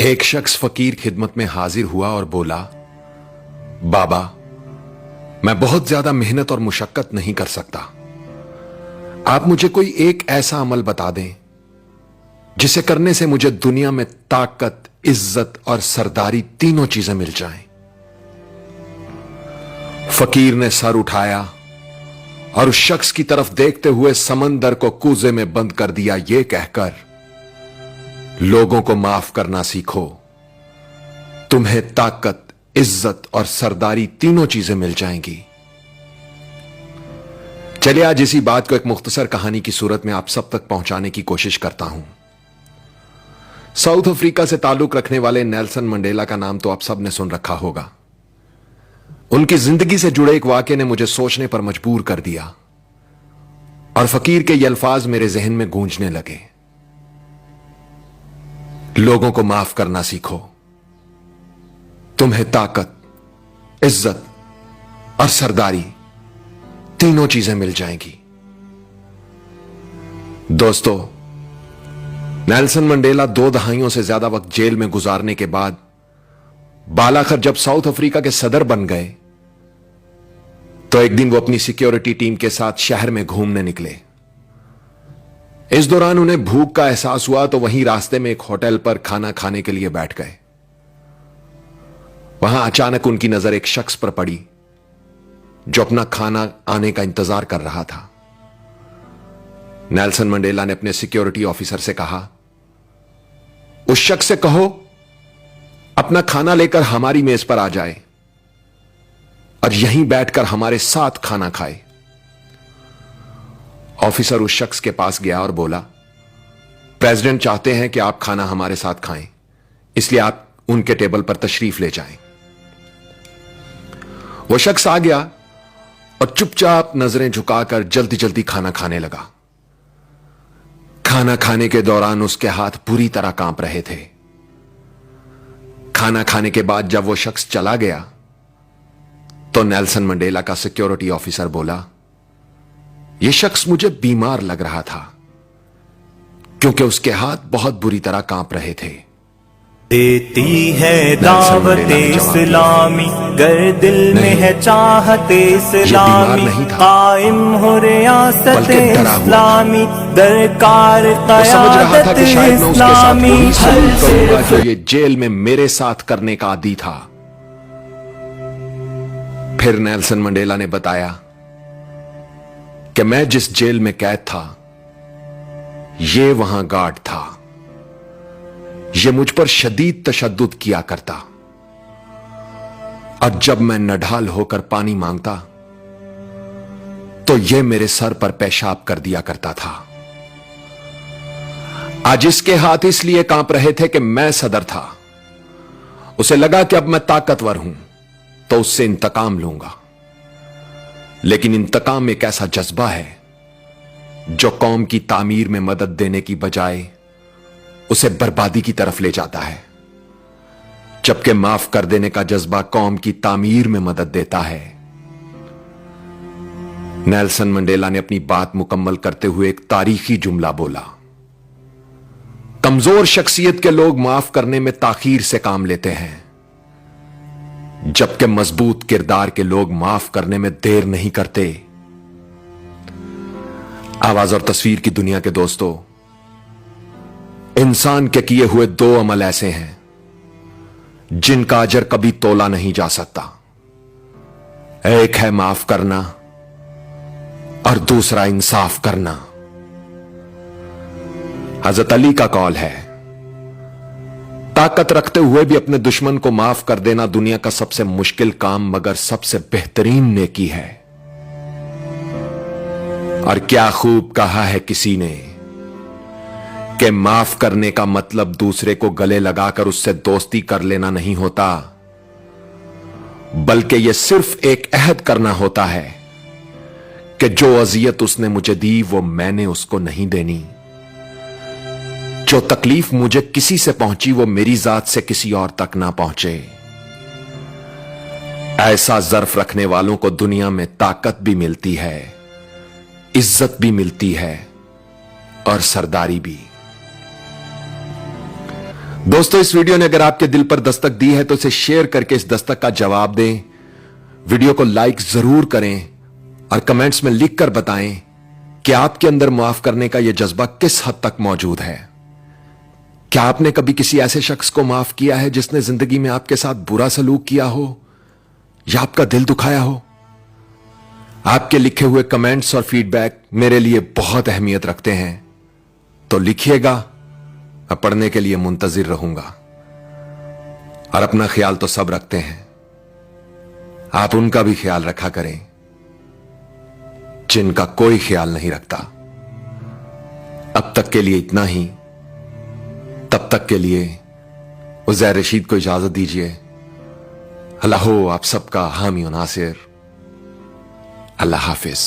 एक शख्स फकीर खिदमत में हाजिर हुआ और बोला, बाबा, मैं बहुत ज्यादा मेहनत और मुशक्कत नहीं कर सकता। आप मुझे कोई एक ऐसा अमल बता दें जिसे करने से मुझे दुनिया में ताकत, इज्जत और सरदारी तीनों चीजें मिल जाएं। फकीर ने सर उठाया और उस शख्स की तरफ देखते हुए समंदर को कूजे में बंद कर दिया, यह कहकर, लोगों को माफ करना सीखो, तुम्हें ताकत, इज्जत और सरदारी तीनों चीजें मिल जाएंगी। चलिए आज इसी बात को एक मुख्तसर कहानी की सूरत में आप सब तक पहुंचाने की कोशिश करता हूं। साउथ अफ्रीका से ताल्लुक रखने वाले नेल्सन मंडेला का नाम तो आप सब ने सुन रखा होगा। उनकी जिंदगी से जुड़े एक वाकये ने मुझे सोचने पर मजबूर कर दिया और फकीर के ये अल्फाज मेरे जहन में गूंजने लगे, लोगों को माफ करना सीखो, तुम्हें ताकत, इज्जत और सरदारी तीनों चीजें मिल जाएंगी। दोस्तों, नेल्सन मंडेला 2 दहाइयों से ज्यादा वक्त जेल में गुजारने के बाद बालाखर जब साउथ अफ्रीका के सदर बन गए तो एक दिन वो अपनी सिक्योरिटी टीम के साथ शहर में घूमने निकले। इस दौरान उन्हें भूख का एहसास हुआ तो वहीं रास्ते में एक होटल पर खाना खाने के लिए बैठ गए। वहां अचानक उनकी नजर एक शख्स पर पड़ी जो अपना खाना आने का इंतजार कर रहा था। नेल्सन मंडेला ने अपने सिक्योरिटी ऑफिसर से कहा, उस शख्स से कहो अपना खाना लेकर हमारी मेज पर आ जाए और यहीं बैठकर हमारे साथ खाना खाए। ऑफिसर उस शख्स के पास गया और बोला, प्रेसिडेंट चाहते हैं कि आप खाना हमारे साथ खाएं, इसलिए आप उनके टेबल पर तशरीफ ले जाएं। वो शख्स आ गया और चुपचाप नजरें झुकाकर जल्दी जल्दी खाना खाने लगा। खाना खाने के दौरान उसके हाथ पूरी तरह कांप रहे थे। खाना खाने के बाद जब वो शख्स चला गया तो नेल्सन मंडेला का सिक्योरिटी ऑफिसर बोला, यह शख्स मुझे बीमार लग रहा था क्योंकि उसके हाथ बहुत बुरी तरह कांप रहे थे। देती है दावत इस्लामी, गर दिल में है चाहत इस्लामी, कायम हो रियासत इस्लामी, दरकार क़यादत इस्लामी। जो ये जेल में मेरे साथ करने का आदी था। फिर नेल्सन मंडेला ने बताया कि मैं जिस जेल में कैद था, ये वहां गार्ड था। ये मुझ पर शदीद तशद्दुद किया करता और जब मैं नढाल होकर पानी मांगता तो ये मेरे सर पर पेशाब कर दिया करता था। आज इसके हाथ इसलिए कांप रहे थे कि मैं सदर था। उसे लगा कि अब मैं ताकतवर हूं तो उससे इंतकाम लूंगा, लेकिन इंतकाम एक ऐसा जज्बा है जो कौम की तामीर में मदद देने की बजाय उसे बर्बादी की तरफ ले जाता है, जबकि माफ कर देने का जज्बा कौम की तामीर में मदद देता है। नेल्सन मंडेला ने अपनी बात मुकम्मल करते हुए एक तारीखी जुमला बोला, कमजोर शख्सियत के लोग माफ करने में ताखीर से काम लेते हैं, जबकि मजबूत किरदार के लोग माफ करने में देर नहीं करते। आवाज और तस्वीर की दुनिया के दोस्तों, इंसान के किए हुए 2 अमल ऐसे हैं जिनका अजर कभी तोला नहीं जा सकता। एक है माफ करना और दूसरा इंसाफ करना। हजरत अली का कौल है, ताकत रखते हुए भी अपने दुश्मन को माफ कर देना दुनिया का सबसे मुश्किल काम मगर सबसे बेहतरीन नेकी है। और क्या खूब कहा है किसी ने कि माफ करने का मतलब दूसरे को गले लगाकर उससे दोस्ती कर लेना नहीं होता, बल्कि यह सिर्फ एक अहद करना होता है कि जो अजियत उसने मुझे दी वो मैंने उसको नहीं देनी। जो तकलीफ मुझे किसी से पहुंची वो मेरी जात से किसी और तक ना पहुंचे। ऐसा ज़र्फ रखने वालों को दुनिया में ताकत भी मिलती है, इज्जत भी मिलती है और सरदारी भी। दोस्तों, इस वीडियो ने अगर आपके दिल पर दस्तक दी है तो इसे शेयर करके इस दस्तक का जवाब दें। वीडियो को लाइक जरूर करें और कमेंट्स में लिखकर बताएं कि आपके अंदर माफ करने का यह जज्बा किस हद तक मौजूद है। क्या आपने कभी किसी ऐसे शख्स को माफ किया है जिसने जिंदगी में आपके साथ बुरा सलूक किया हो या आपका दिल दुखाया हो? आपके लिखे हुए कमेंट्स और फीडबैक मेरे लिए बहुत अहमियत रखते हैं, तो लिखिएगा, मैं पढ़ने के लिए मुंतजिर रहूंगा। और अपना ख्याल तो सब रखते हैं, आप उनका भी ख्याल रखा करें जिनका कोई ख्याल नहीं रखता। अब तक के लिए इतना ही। तब तक के लिए उज़ैर रशीद को इजाजत दीजिए। अल्लाह हो आप सबका हामी और नासिर। अल्लाह हाफिज।